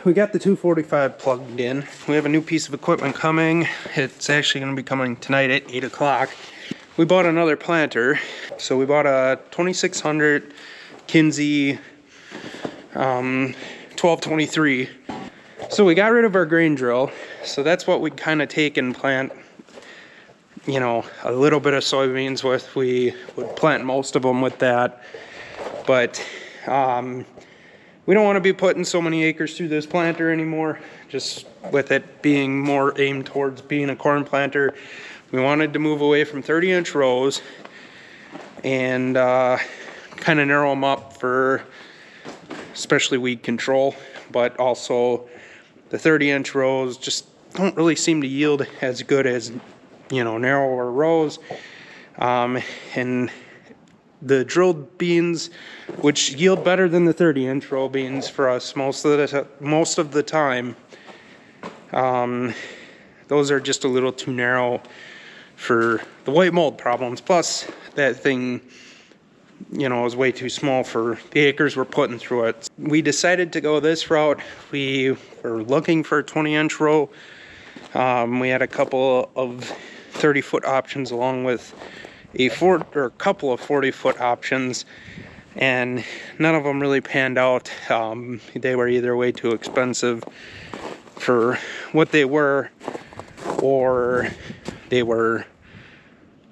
we got the 245 plugged in. We have a new piece of equipment coming. It's actually going to be coming tonight at 8 o'clock. We bought another planter. So we bought a 2600 Kinze 1223. So we got rid of our grain drill. So that's what we kind of take and plant, you know, a little bit of soybeans with. We would plant most of them with that. But we don't want to be putting so many acres through this planter anymore, just with it being more aimed towards being a corn planter. We wanted to move away from 30-inch rows and kind of narrow them up for especially weed control, but also the 30-inch rows just don't really seem to yield as good as, you know, narrower rows. And the drilled beans, which yield better than the 30-inch row beans for us most of the time, those are just a little too narrow for the white mold problems. Plus, that thing, you know, is way too small for the acres we're putting through it. We decided to go this route. We were looking for a 20-inch row. We had a couple of 30-foot options along with a couple of 40-foot options, and none of them really panned out. They were either way too expensive for what they were, or they were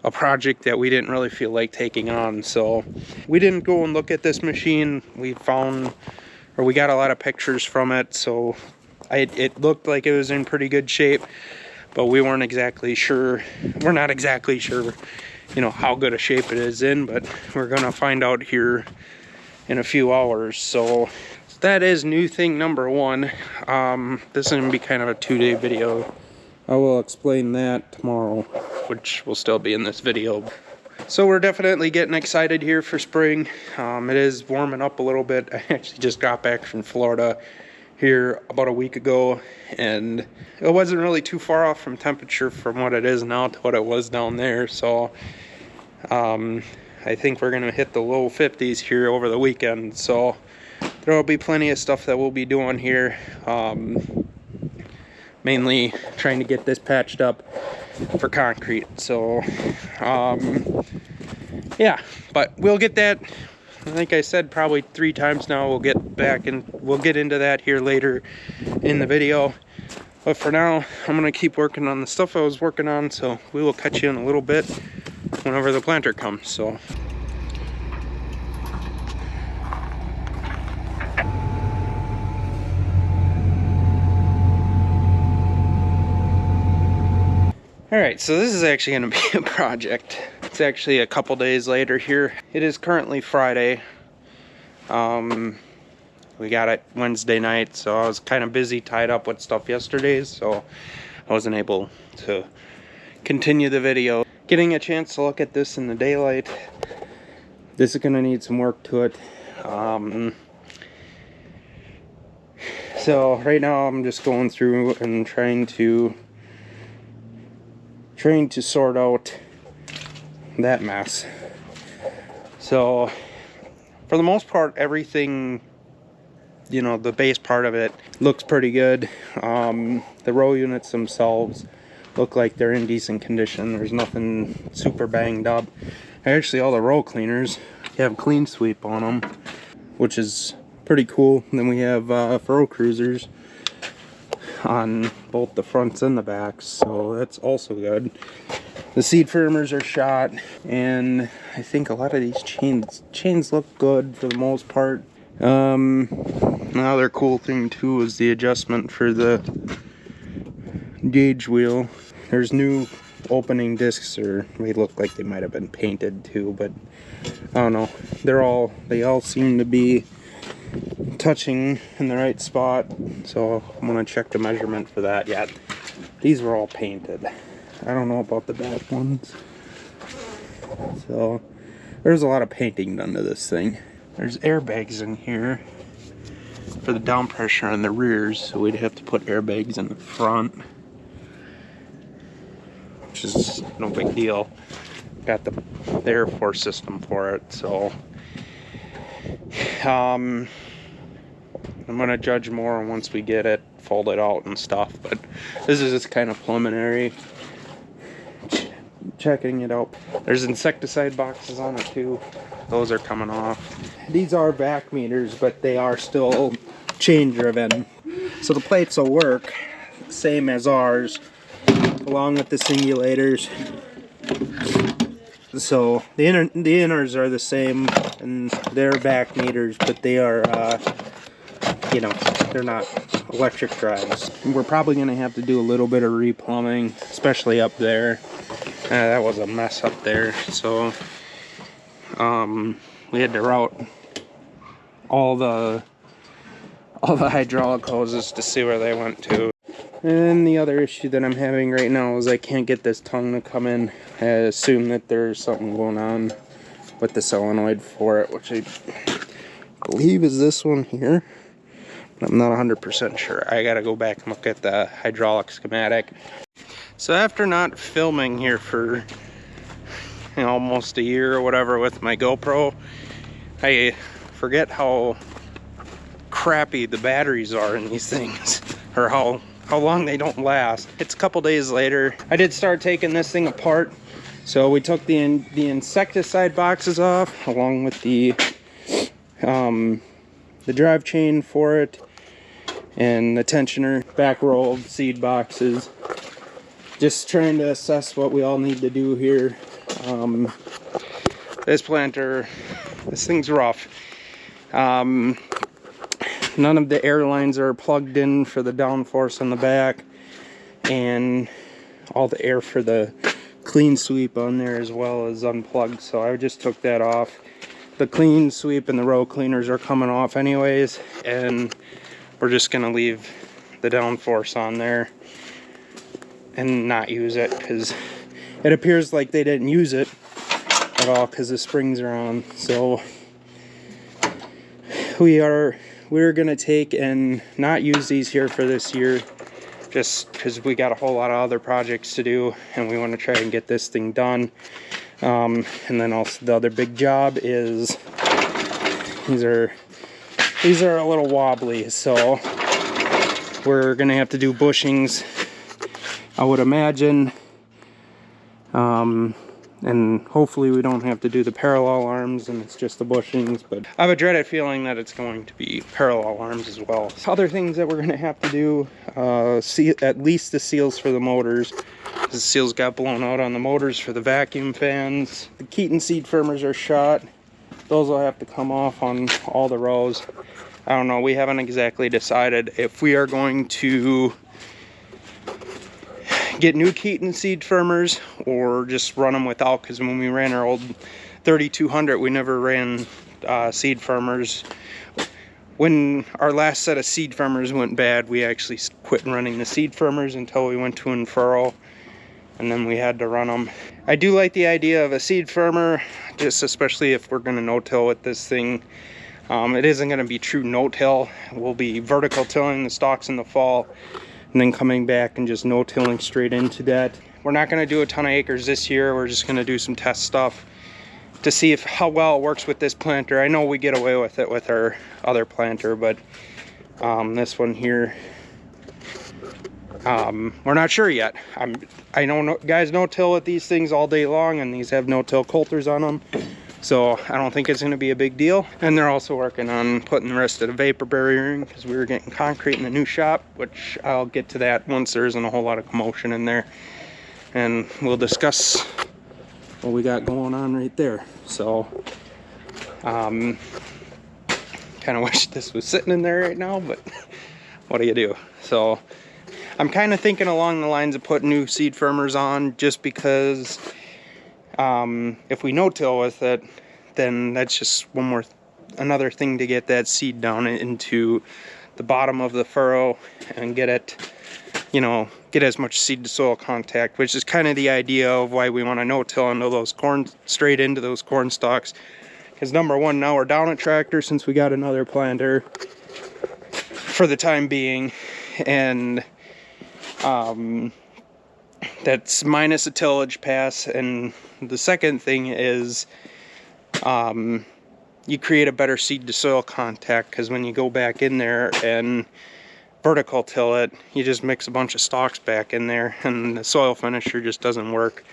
a project that we didn't really feel like taking on. So we didn't go and look at this machine. We got a lot of pictures from it, so it looked like it was in pretty good shape, but we weren't exactly sure. We're not exactly sure, you know, how good a shape it is in, but we're gonna find out here in a few hours. So that is new thing number one. This is gonna be kind of a 2-day video. I will explain that tomorrow, which will still be in this video. So we're definitely getting excited here for spring. It is warming up a little bit. I actually just got back from Florida here about a week ago, and it wasn't really too far off from temperature from what it is now to what it was down there. So I think we're gonna hit the low 50s here over the weekend. So there will be plenty of stuff that we'll be doing here. Mainly trying to get this patched up for concrete. So yeah, but we'll get that. I think I said probably 3 times now. We'll get back and we'll get into that here later in the video. But for now, I'm gonna keep working on the stuff I was working on. So we will catch you in a little bit whenever the planter comes. So. Alright, so this is actually going to be a project. It's actually a couple days later here. It is currently Friday. We got it Wednesday night, so I was kind of busy, tied up with stuff yesterday, so I wasn't able to continue the video. Getting a chance to look at this in the daylight. This is going to need some work to it. So right now I'm just going through and trying to sort out that mess. So for the most part, everything, you know, the base part of it looks pretty good. The row units themselves look like they're in decent condition. There's nothing super banged up. Actually, all the row cleaners have clean sweep on them, which is pretty cool. And then we have furrow cruisers on both the fronts and the backs, so that's also good. The seed firmers are shot, and I think a lot of these chains look good for the most part. Another cool thing too is the adjustment for the gauge wheel. There's new opening discs, or they look like they might have been painted too, but I don't know. They all seem to be touching in the right spot, so I'm gonna check the measurement for that yet. These were all painted. I don't know about the back ones. So there's a lot of painting done to this thing. There's airbags in here for the down pressure on the rears, so we'd have to put airbags in the front, which is no big deal. Got the Air Force system for it, so I'm gonna judge more once we get it folded out and stuff, but this is just kind of preliminary checking it out. There's insecticide boxes on it too. Those are coming off. These are vac meters, but they are still chain driven. So the plates will work same as ours, along with the singulators. So the inners are the same, and they're vac meters, but they are, you know, they're not electric drives. We're probably going to have to do a little bit of replumbing, especially up there. That was a mess up there. So we had to route all the hydraulic hoses to see where they went to. And the other issue that I'm having right now is I can't get this tongue to come in. I assume that there's something going on with the solenoid for it, which I believe is this one here. But I'm not 100% sure. I gotta go back and look at the hydraulic schematic. So after not filming here for, you know, almost a year or whatever with my GoPro, I forget how crappy the batteries are in these things, or how long they don't last. It's a couple days later. I did start taking this thing apart. So we took the insecticide boxes off, along with the drive chain for it, and the tensioner, back row of seed boxes. Just trying to assess what we all need to do here. This planter, this thing's rough. None of the air lines are plugged in for the downforce on the back, and all the air for the clean sweep on there as well is unplugged, so I just took that off. The clean sweep and the row cleaners are coming off anyways, and we're just gonna leave the downforce on there and not use it, because it appears like they didn't use it at all because the springs are on. So we're gonna take and not use these here for this year, just because we got a whole lot of other projects to do and we want to try and get this thing done. And then also the other big job is these are a little wobbly, so we're gonna have to do bushings, I would imagine, and hopefully we don't have to do the parallel arms and it's just the bushings, but I have a dreaded feeling that it's going to be parallel arms as well. Other things that we're going to have to do, at least the seals for the motors. The seals got blown out on the motors for the vacuum fans. The Keaton seed firmers are shot. Those will have to come off on all the rows. I don't know, we haven't exactly decided if we are going to get new Keaton seed firmers or just run them without, because when we ran our old 3200 we never ran seed firmers. When our last set of seed firmers went bad, we actually quit running the seed firmers until we went to Infurrow, and then we had to run them. I do like the idea of a seed firmer, just especially if we're going to no-till with this thing. It isn't going to be true no-till. We'll be vertical tilling the stalks in the fall, and then coming back and just no-tilling straight into that. We're not going to do a ton of acres this year. We're just going to do some test stuff to see how well it works with this planter. I know we get away with it with our other planter, but this one here, we're not sure yet. I know guys no-till with these things all day long, and these have no-till coulters on them, so I don't think it's going to be a big deal. And they're also working on putting the rest of the vapor barrier in, because we were getting concrete in the new shop, which I'll get to that once there isn't a whole lot of commotion in there, and we'll discuss what we got going on right there. So kind of wish this was sitting in there right now, but what do you do? So I'm kind of thinking along the lines of putting new seed firmers on, just because if we no-till with it, then that's just another thing to get that seed down into the bottom of the furrow and get it, you know, get as much seed to soil contact, which is kind of the idea of why we want to no-till into those corn, straight into those corn stalks. Because number one, now we're down a tractor since we got another planter for the time being, and that's minus a tillage pass. And the second thing is you create a better seed to soil contact, because when you go back in there and vertical till it, you just mix a bunch of stalks back in there, and the soil finisher just doesn't work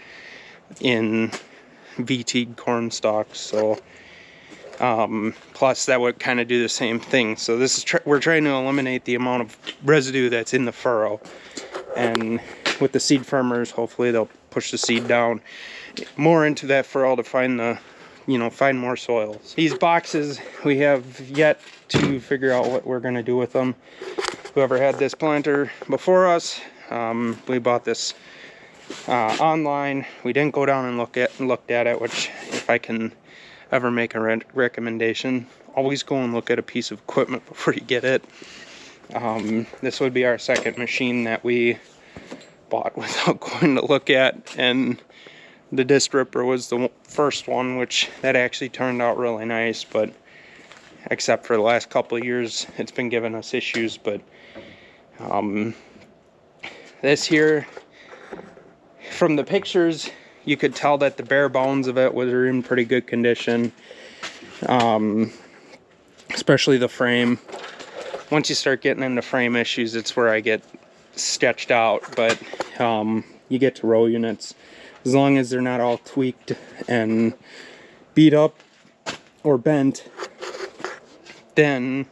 in VT corn stalks. So plus that would kind of do the same thing. So this is we're trying to eliminate the amount of residue that's in the furrow, and with the seed firmers, hopefully they'll push the seed down more into that furrow to find the, find more soils. These boxes, we have yet to figure out what we're going to do with them. Whoever had this planter before us, we bought this online. We didn't go down and looked at it, which, if I can ever make a recommendation, always go and look at a piece of equipment before you get it. This would be our second machine that we bought without going to look at, and the disc ripper was the first one, which that actually turned out really nice, but except for the last couple of years it's been giving us issues. But this here, from the pictures, you could tell that the bare bones of it were in pretty good condition, especially the frame. Once you start getting into frame issues, it's where I get sketched out. But you get to row units, as long as they're not all tweaked and beat up or bent, then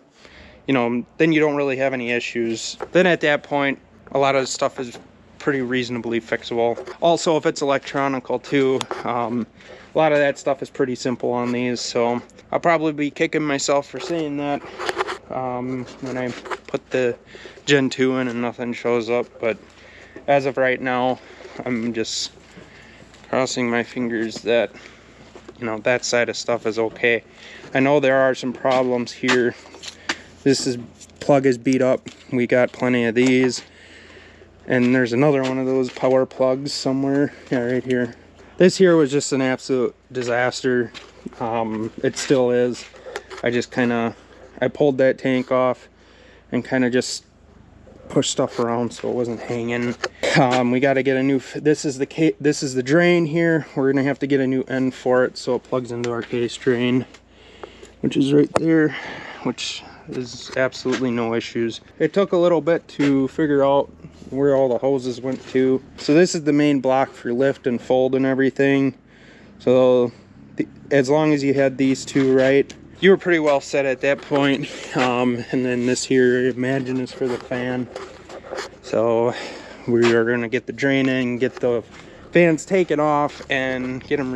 you don't really have any issues. Then at that point, a lot of the stuff is pretty reasonably fixable. Also, if it's electronical too, a lot of that stuff is pretty simple on these. So I'll probably be kicking myself for saying that when I put the Gen 2 in and nothing shows up. But as of right now, I'm just crossing my fingers that that side of stuff is okay. I know there are some problems here. Plug is beat up. We got plenty of these, and there's another one of those power plugs somewhere. Yeah, right here. This here was just an absolute disaster. It still is. I pulled that tank off and kind of just pushed stuff around so it wasn't hanging. We got to get a new, this is the drain here. We're gonna have to get a new end for it so it plugs into our case drain, which is right there, which is absolutely no issues. It took a little bit to figure out where all the hoses went to. So this is the main block for lift and fold and everything. So as long as you had these two right, you were pretty well set at that point. And then this here, imagine, is for the fan. So we are going to get the drain in, get the fans taken off, and get them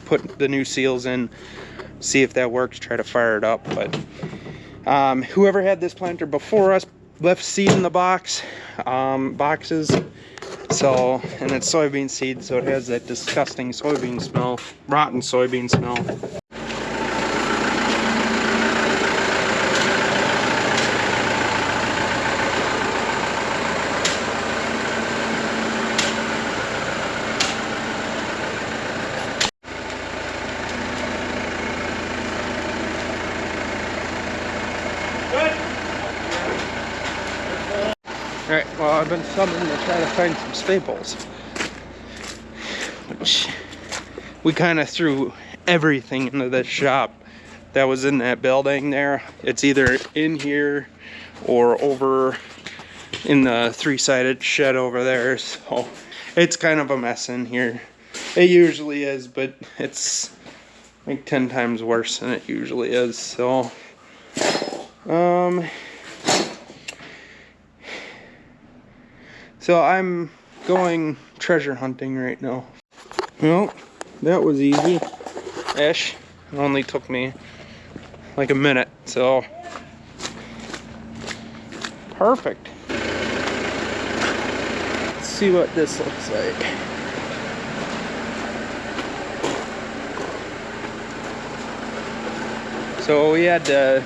put the new seals in, see if that works, try to fire it up. But whoever had this planter before us left seed in the boxes. So, and it's soybean seed, so it has that disgusting soybean smell, rotten soybean smell. Alright, well, I've been subbing to try to find some staples, which we kind of threw everything into this shop that was in that building there. It's either in here or over in the three-sided shed over there, so it's kind of a mess in here. It usually is, but it's like 10 times worse than it usually is. So so I'm going treasure hunting right now. Well, that was easy-ish. It only took me like a minute, so perfect. Let's see what this looks like. So we had to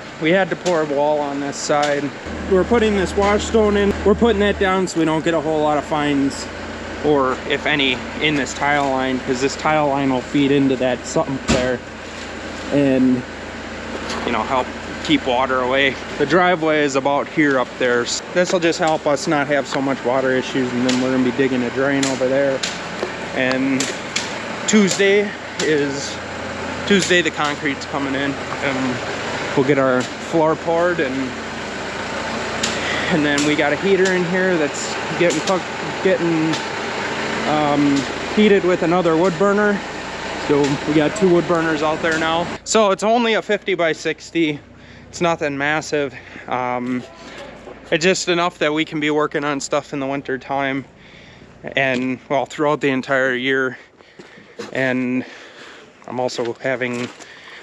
pour a wall on this side. We're putting this wash stone in. We're putting that down so we don't get a whole lot of fines, or if any, in this tile line, because this tile line will feed into that sump there and help keep water away. The driveway is about here up there. So this will just help us not have so much water issues, and then we're gonna be digging a drain over there. And Tuesday is Tuesday the concrete's coming in, and we'll get our floor poured, and then we got a heater in here that's getting heated with another wood burner. So we got 2 wood burners out there now. So it's only a 50 by 60. It's nothing massive. It's just enough that we can be working on stuff in the winter time, and well, throughout the entire year. And I'm also having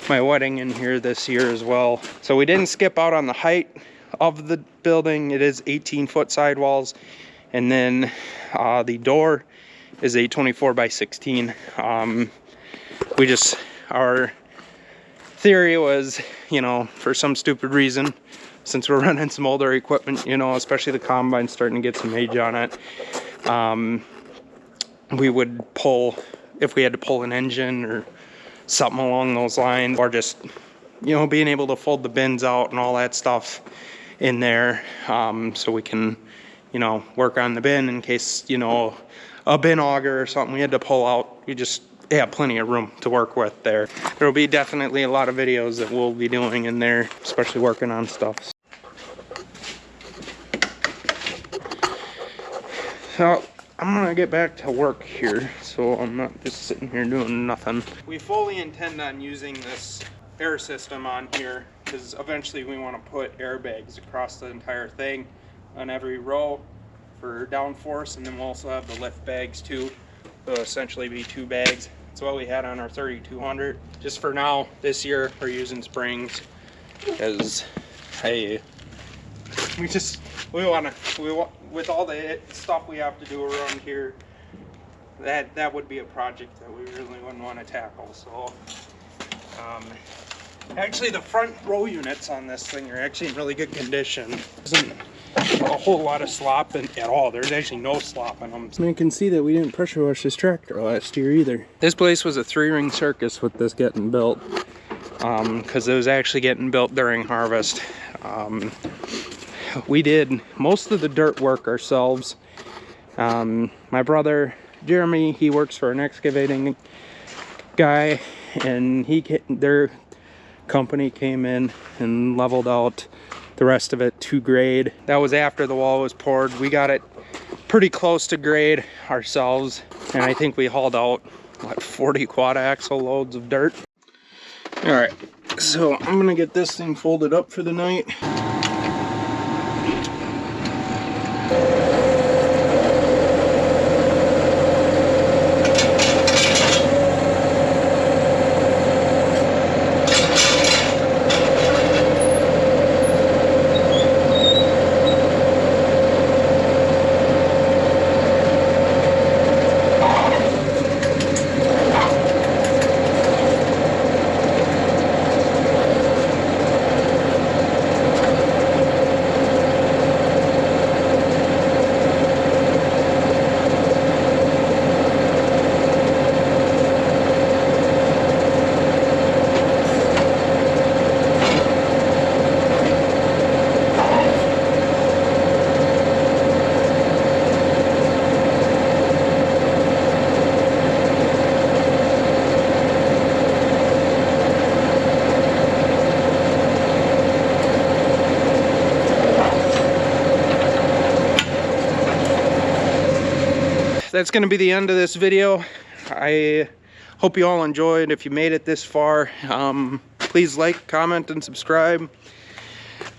my wedding in here this year as well. So we didn't skip out on the height of the building. It is 18-foot sidewalls, and then the door is a 24 by 16. Our theory was, you know, for some stupid reason, since we're running some older equipment, you know, especially the combine starting to get some age on it, we would pull, if we had to pull an engine or something along those lines, or just, you know, being able to fold the bins out and all that stuff in there, so we can, you know, work on the bin in case, you know, a bin auger or something we had to pull out. We just have plenty of room to work with there. There will be definitely a lot of videos that we'll be doing in there, especially working on stuff. So I'm gonna get back to work here, so I'm not just sitting here doing nothing. We fully intend on using this air system on here, because eventually we want to put airbags across the entire thing on every row for downforce, and then we'll also have the lift bags too. So essentially be 2 bags. That's what we had on our 3200. Just for now, this year we're using springs, because hey, we want with all the stuff we have to do around here, that would be a project that we really wouldn't want to tackle. So actually the front row units on this thing are actually in really good condition. Isn't a whole lot of slop at all. There's actually no slop in them. I mean, you can see that we didn't pressure wash this tractor last year either. This place was a 3-ring circus with this getting built, because it was actually getting built during harvest. We did most of the dirt work ourselves. My brother Jeremy, he works for an excavating guy, and their company came in and leveled out the rest of it to grade. That was after the wall was poured. We got it pretty close to grade ourselves, and I think we hauled out what, 40 quad axle loads of dirt. All right, so I'm gonna get this thing folded up for the night. That's going to be the end of this video. I hope you all enjoyed. If you made it this far, please like, comment, and subscribe.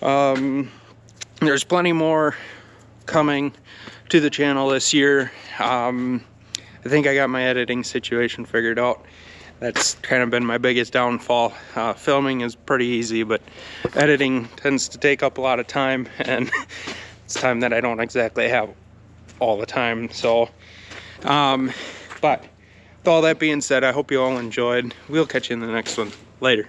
There's plenty more coming to the channel this year. I think I got my editing situation figured out. That's kind of been my biggest downfall. Filming is pretty easy, but editing tends to take up a lot of time, and it's time that I don't exactly have all the time. So but with all that being said, I hope you all enjoyed. We'll catch you in the next one. Later.